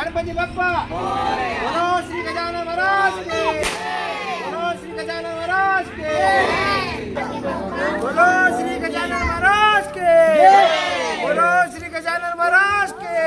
गणपति बप्पा बोलो श्री गजानन महाराज के बोलो श्री गजानन महाराज के बोलो श्री गजानन महाराज के बोलो श्री गजानन महाराज के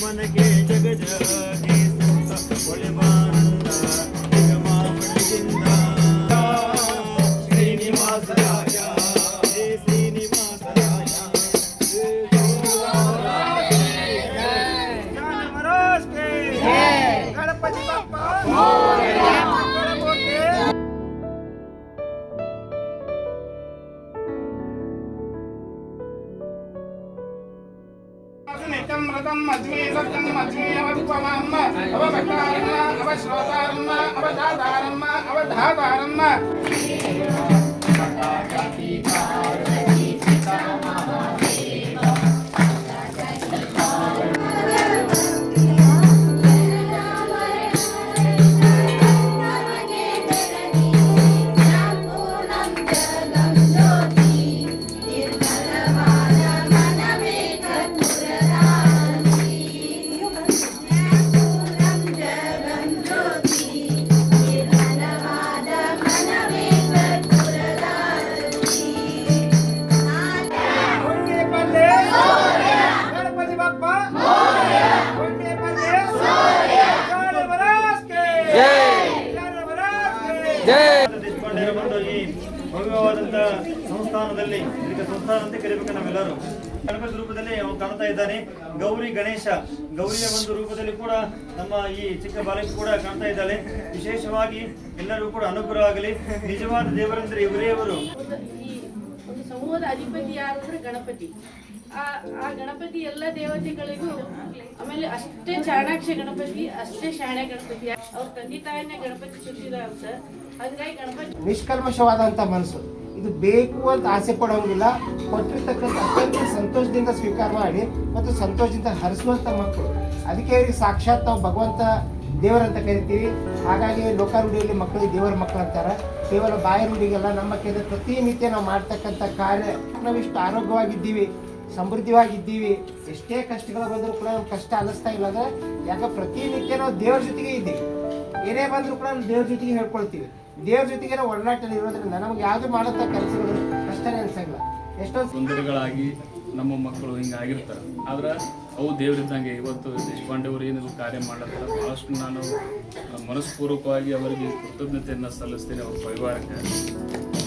मनके जग जगी ಒಳೆವಾನಂದ ನಿಗಮಾವಳಿಯಿಂದ ಶ್ರೀನಿವಾಸರಾಯ ಹೇ ಶ್ರೀನಿವಾಸರಾಯ महाराज के गणपति बप्पा नित्यं व्रतं मज्मे सत्यं मज्मे अवत्वमम्म अवभक्तारम्म अवश्रोतारम्म अवधातारम्म अवधातारम्म ಭವ್ಯವಾದಂತ ಸಂಸ್ಥಾನದಲ್ಲಿ ಇದಕ್ಕೆ ಸಂಸ್ಥಾನ ಅಂತ ಕರೀಬೇಕು ನಾವೆಲ್ಲರೂ. ಗಣಪತಿ ರೂಪದಲ್ಲಿ ಅವನು ಕಾಣ್ತಾ ಇದ್ದಾನೆ. ಗೌರಿ ಗಣೇಶ ಗೌರಿಯ ಒಂದು ರೂಪದಲ್ಲಿ ಕೂಡ ನಮ್ಮ ಈ ಚಿಕ್ಕ ಬಾಲಕಿ ಕೂಡ ಕಾಣ್ತಾ ಇದ್ದಾಳೆ. ವಿಶೇಷವಾಗಿ ಎಲ್ಲರೂ ಕೂಡ ಅನುಗ್ರಹ ಆಗಲಿ. ನಿಜವಾದ ದೇವರಂದ್ರೆ ಇವರೇ ಅವರು. ಒಂದು ಸಮೂಹದ ಅಧಿಪತಿ ಯಾರು ಅಂದ್ರೆ ಗಣಪತಿ. ಆ ಗಣಪತಿ ಎಲ್ಲ ದೇವತೆಗಳಿಗೂ ಆಮೇಲೆ ಅಷ್ಟೇ ಚಾಣಾಕ್ಷ ಗಣಪತಿ, ಅಷ್ಟೇ ಶಾಣೆ ಗಣಪತಿ. ಅವ್ರ ತಂದೆ ತಾಯಿನೇ ಗಣಪತಿ ಸುತ್ತಿದ ಅಂತ. ಹಂಗಾಗಿ ಗಣಪತಿ ನಿಷ್ಕಲ್ಮಶವಾದಂತ ಮನಸ್ಸು. ಇದು ಬೇಕು ಅಂತ ಆಸೆ ಪಡೋಂಗಿಲ್ಲ. ಕೊಟ್ಟಿರ್ತಕ್ಕಂಥ ಅತ್ಯಂತ ಸಂತೋಷದಿಂದ ಸ್ವೀಕಾರ ಮಾಡಿ ಮತ್ತು ಸಂತೋಷದಿಂದ ಹರಿಸುವಂತ ಮಕ್ಕಳು. ಅದಕ್ಕೆ ಇವರಿಗೆ ಸಾಕ್ಷಾತ್ ನಾವು ಭಗವಂತ ದೇವರಂತ ಕರಿತೀವಿ. ಹಾಗಾಗಿ ಲೋಕಾರೂಢಿಯಲ್ಲಿ ಮಕ್ಕಳಿಗೆ ದೇವರ ಮಕ್ಕಳು ಅಂತಾರೆ. ಕೇವಲ ಬಾಯಿ ರೂಢಿಗೆಲ್ಲ ನಮ್ಮ ಕೈಯಲ್ಲಿ ಪ್ರತಿನಿತ್ಯ ನಾವು ಮಾಡ್ತಕ್ಕಂಥ ಕಾರ್ಯ ನಾವಿಷ್ಟು ಆರೋಗ್ಯವಾಗಿದ್ದೀವಿ, ಸಮೃದ್ಧವಾಗಿದ್ದೀವಿ. ಎಷ್ಟೇ ಕಷ್ಟಗಳು ಬಂದರೂ ಕೂಡ ನಮ್ಗೆ ಕಷ್ಟ ಅನ್ನಿಸ್ತಾ ಇಲ್ಲ. ಅಂದ್ರೆ ಯಾಕೆ ಪ್ರತಿನಿತ್ಯ ನಾವು ದೇವ್ರ ಜೊತೆಗೆ ಇದ್ದೀವಿ. ಏನೇ ಬಂದರೂ ಕೂಡ ನಾವು ದೇವ್ರ ಜೊತೆಗೆ ಹೇಳ್ಕೊಳ್ತೀವಿ. ದೇವ್ರ ಜೊತೆಗೆ ನಾವು ಒಡನಾಟದಲ್ಲಿ ಇರೋದ್ರಿಂದ ನಮಗೆ ಯಾವುದು ಮಾಡುವಂಥ ಕೆಲಸಗಳು ಕಷ್ಟನೇ ಅನ್ಸಂಗಿಲ್ಲ. ಎಷ್ಟೊಂದು ತೊಂದರೆಗಳಾಗಿ ನಮ್ಮ ಮಕ್ಕಳು ಹಿಂಗಾಗಿರ್ತಾರೆ. ಆದ್ರೆ ಅವು ದೇವರಿದ್ದಂಗೆ. ಇವತ್ತು ದೇಶಪಾಂಡೆ ಅವರು ಏನಿದ್ರು ಕಾರ್ಯ ಮಾಡತ್ತಾರೆ, ಭಾಳಷ್ಟು ನಾನು ಮನಸ್ಪೂರ್ವಕವಾಗಿ ಅವರಿಗೆ ಕೃತಜ್ಞತೆಯನ್ನು ಸಲ್ಲಿಸ್ತೇನೆ ಅವ್ರ ಪರಿವಾರಕ್ಕೆ.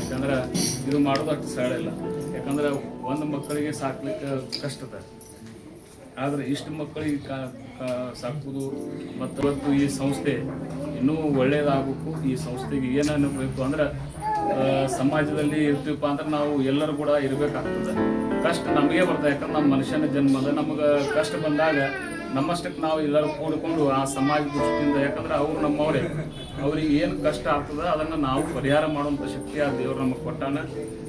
ಯಾಕಂದ್ರೆ ಇದು ಮಾಡೋದು ಅಷ್ಟು ಸರಳ ಇಲ್ಲ. ಯಾಕಂದ್ರೆ ಒಂದು ಮಕ್ಕಳಿಗೆ ಸಾಕ್ಲಿಕ್ಕೆ ಕಷ್ಟದ, ಆದರೆ ಇಷ್ಟು ಮಕ್ಕಳಿಗೆ ಸಾಕೋದು ಮತ್ತು ಈ ಸಂಸ್ಥೆ ಇನ್ನೂ ಒಳ್ಳೆಯದಾಗಬೇಕು. ಈ ಸಂಸ್ಥೆಗೆ ಏನೇನು ಬೇಕು ಅಂದ್ರೆ ಸಮಾಜದಲ್ಲಿ ಇರ್ತೀವಪ್ಪ ಅಂದ್ರೆ ನಾವು ಎಲ್ಲರೂ ಕೂಡ ಇರಬೇಕಾಗ್ತದೆ. ಕಷ್ಟ ನಮಗೆ ಬರ್ತದೆ. ಯಾಕಂದ್ರೆ ನಮ್ಮ ಮನುಷ್ಯನ ಜನ್ಮದ ನಮಗೆ ಕಷ್ಟ ಬಂದಾಗ ನಮ್ಮಷ್ಟಕ್ಕೆ ನಾವು ಎಲ್ಲರೂ ಕೂಡಿಕೊಂಡು ಆ ಸಮಾಜ ದೃಷ್ಟಿಯಿಂದ, ಯಾಕಂದ್ರೆ ಅವ್ರು ನಮ್ಮವರೇ, ಅವ್ರಿಗೆ ಏನು ಕಷ್ಟ ಆಗ್ತದೆ ಅದನ್ನು ನಾವು ಪರಿಹಾರ ಮಾಡುವಂಥ ಶಕ್ತಿ ಆ ದೇವರು ನಮಗೆ ಕೊಟ್ಟಾನ.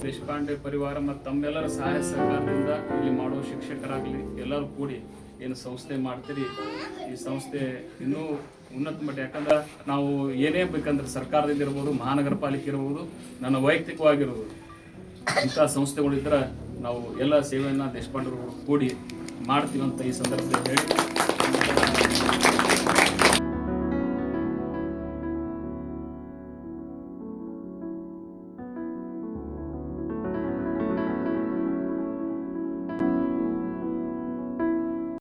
ದೇಶಪಾಂಡೆ ಪರಿವಾರ ಮತ್ತು ತಮ್ಮೆಲ್ಲರ ಸಹಾಯ ಸಹಕಾರದಿಂದ ಇಲ್ಲಿ ಮಾಡೋ ಶಿಕ್ಷಕರಾಗಲಿ ಎಲ್ಲರೂ ಕೂಡಿ ಏನು ಸಂಸ್ಥೆ ಮಾಡ್ತೀರಿ, ಈ ಸಂಸ್ಥೆ ಇನ್ನೂ ಉನ್ನತ ಮಟ್ಟ. ಯಾಕಂದ್ರೆ ನಾವು ಏನೇ ಬೇಕಂದ್ರೆ ಸರ್ಕಾರದಿಂದ ಇರ್ಬೋದು, ಮಹಾನಗರ ಪಾಲಿಕೆ ಇರ್ಬೋದು, ನನ್ನ ವೈಯಕ್ತಿಕವಾಗಿರ್ಬೋದು, ಇಂಥ ಸಂಸ್ಥೆಗಳಿದ್ರೆ ನಾವು ಎಲ್ಲ ಸೇವೆಯನ್ನು ದೇಶಪಾಂಡೆ ಕೂಡಿ ಮಾಡ್ತೀವಿ ಅಂತ ಈ ಸಂದರ್ಭದಲ್ಲಿ ಹೇಳಿ